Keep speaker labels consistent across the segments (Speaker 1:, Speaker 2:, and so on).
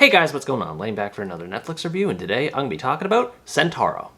Speaker 1: Hey guys, what's going on? Laying back for another Netflix review, and today I'm going to be talking about Centauro.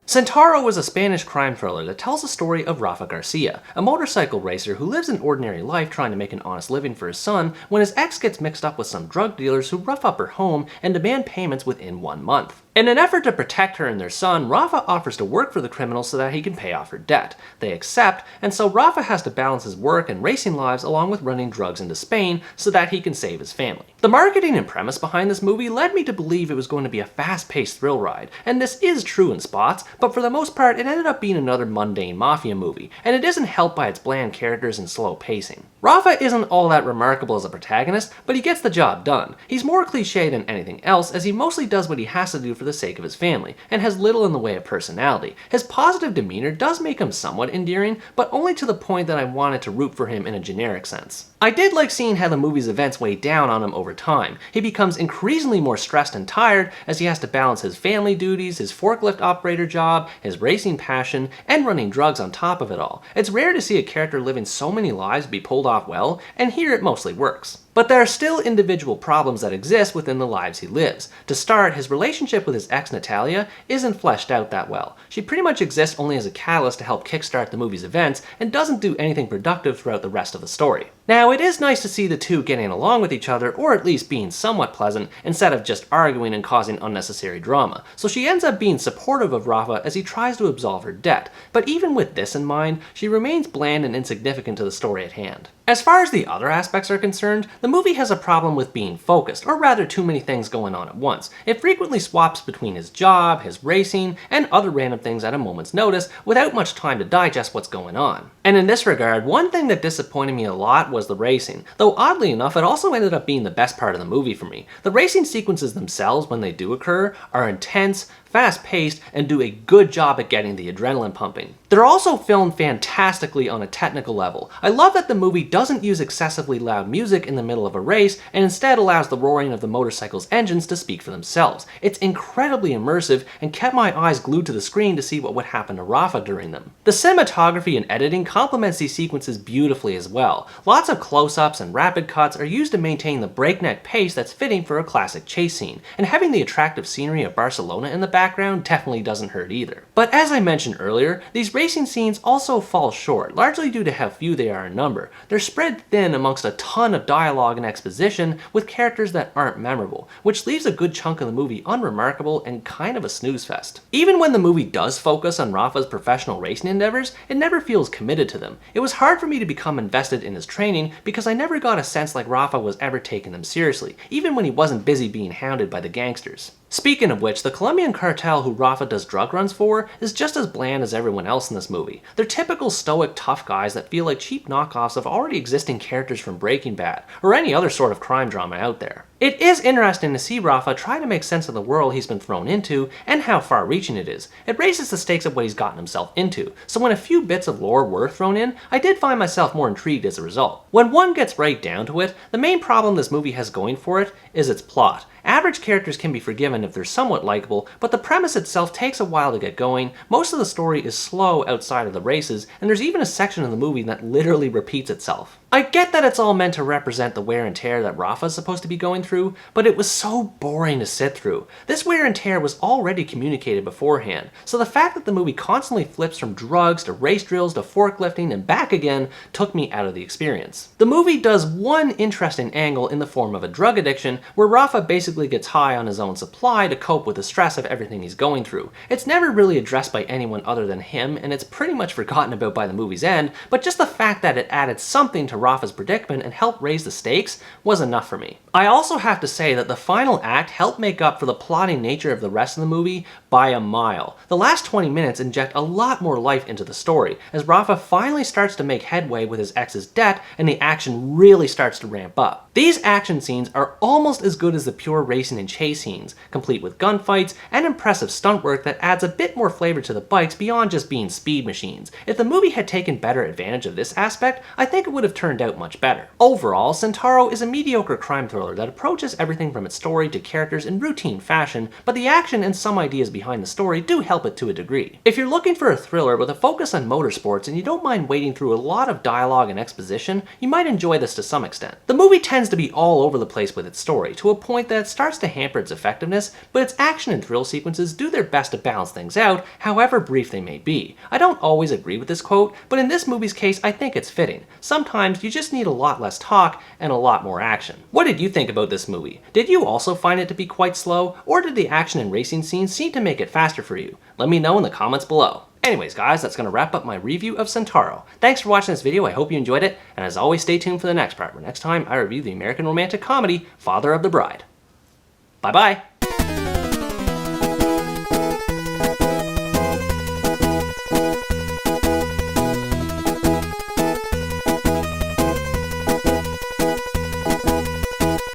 Speaker 1: Centauro was a Spanish crime thriller that tells the story of Rafa Garcia, a motorcycle racer who lives an ordinary life trying to make an honest living for his son when his ex gets mixed up with some drug dealers who rough up her home and demand payments within 1 month. In an effort to protect her and their son, Rafa offers to work for the criminals so that he can pay off her debt. They accept, and so Rafa has to balance his work and racing lives along with running drugs into Spain so that he can save his family. The marketing and premise behind this movie led me to believe it was going to be a fast-paced thrill ride, and this is true in spots, but for the most part it ended up being another mundane mafia movie, and it isn't helped by its bland characters and slow pacing. Rafa isn't all that remarkable as a protagonist, but he gets the job done. He's more cliché than anything else, as he mostly does what he has to do for the sake of his family, and has little in the way of personality. His positive demeanor does make him somewhat endearing, but only to the point that I wanted to root for him in a generic sense. I did like seeing how the movie's events weigh down on him over time. He becomes increasingly more stressed and tired as he has to balance his family duties, his forklift operator job, his racing passion, and running drugs on top of it all. It's rare to see a character living so many lives be pulled off well, and here it mostly works. But there are still individual problems that exist within the lives he lives. To start, his relationship with his ex Natalie isn't fleshed out that well. She pretty much exists only as a catalyst to help kickstart the movie's events and doesn't do anything productive throughout the rest of the story. Now, it is nice to see the two getting along with each other, or at least being somewhat pleasant, instead of just arguing and causing unnecessary drama. So she ends up being supportive of Rafa as he tries to absolve her debt. But even with this in mind, she remains bland and insignificant to the story at hand. As far as the other aspects are concerned, the movie has a problem with being focused, or rather too many things going on at once. It frequently swaps between his job, his racing, and other random things at a moment's notice without much time to digest what's going on. And in this regard, one thing that disappointed me a lot was the racing, though oddly enough it also ended up being the best part of the movie for me. The racing sequences themselves, when they do occur, are intense, fast-paced, and do a good job at getting the adrenaline pumping. They're also filmed fantastically on a technical level. I love that the movie doesn't use excessively loud music in the middle of a race, and instead allows the roaring of the motorcycle's engines to speak for themselves. It's incredibly immersive, and kept my eyes glued to the screen to see what would happen to Rafa during them. The cinematography and editing complements these sequences beautifully as well. Lots of close-ups and rapid cuts are used to maintain the breakneck pace that's fitting for a classic chase scene, and having the attractive scenery of Barcelona in the background definitely doesn't hurt either. But as I mentioned earlier, these racing scenes also fall short, largely due to how few they are in number. They're spread thin amongst a ton of dialogue and exposition with characters that aren't memorable, which leaves a good chunk of the movie unremarkable and kind of a snooze fest. Even when the movie does focus on Rafa's professional racing endeavors, it never feels committed to them. It was hard for me to become invested in his training because I never got a sense like Rafa was ever taking them seriously, even when he wasn't busy being hounded by the gangsters. Speaking of which, the Colombian cartel who Rafa does drug runs for is just as bland as everyone else in this movie. They're typical stoic tough guys that feel like cheap knockoffs of already existing characters from Breaking Bad, or any other sort of crime drama out there. It is interesting to see Rafa try to make sense of the world he's been thrown into, and how far-reaching it is. It raises the stakes of what he's gotten himself into, so when a few bits of lore were thrown in, I did find myself more intrigued as a result. When one gets right down to it, the main problem this movie has going for it is its plot. Average characters can be forgiven if they're somewhat likable, but the premise itself takes a while to get going, most of the story is slow outside of the races, and there's even a section of the movie that literally repeats itself. I get that it's all meant to represent the wear and tear that Rafa's supposed to be going through, but it was so boring to sit through. This wear and tear was already communicated beforehand, so the fact that the movie constantly flips from drugs to race drills to forklifting and back again took me out of the experience. The movie does one interesting angle in the form of a drug addiction, where Rafa basically gets high on his own supply to cope with the stress of everything he's going through. It's never really addressed by anyone other than him, and it's pretty much forgotten about by the movie's end, but just the fact that it added something to Rafa's predicament and helped raise the stakes was enough for me. I also have to say that the final act helped make up for the plotting nature of the rest of the movie by a mile. The last 20 minutes inject a lot more life into the story, as Rafa finally starts to make headway with his ex's debt and the action really starts to ramp up. These action scenes are almost as good as the pure racing and chase scenes, complete with gunfights and impressive stunt work that adds a bit more flavor to the bikes beyond just being speed machines. If the movie had taken better advantage of this aspect, I think it would have turned out much better. Overall, Centauro is a mediocre crime thriller that approaches everything from its story to characters in routine fashion, but the action and some ideas behind the story do help it to a degree. If you're looking for a thriller with a focus on motorsports and you don't mind wading through a lot of dialogue and exposition, you might enjoy this to some extent. The movie tends to be all over the place with its story, to a point that it starts to hamper its effectiveness, but its action and thrill sequences do their best to balance things out, however brief they may be. I don't always agree with this quote, but in this movie's case I think it's fitting. Sometimes you just need a lot less talk and a lot more action. What did you think about this movie? Did you also find it to be quite slow, or did the action and racing scenes seem to make it faster for you? Let me know in the comments below. Anyways guys, that's going to wrap up my review of Centauro. Thanks for watching this video, I hope you enjoyed it, and as always stay tuned for the next part, where next time I review the American romantic comedy, Father of the Bride. Bye bye!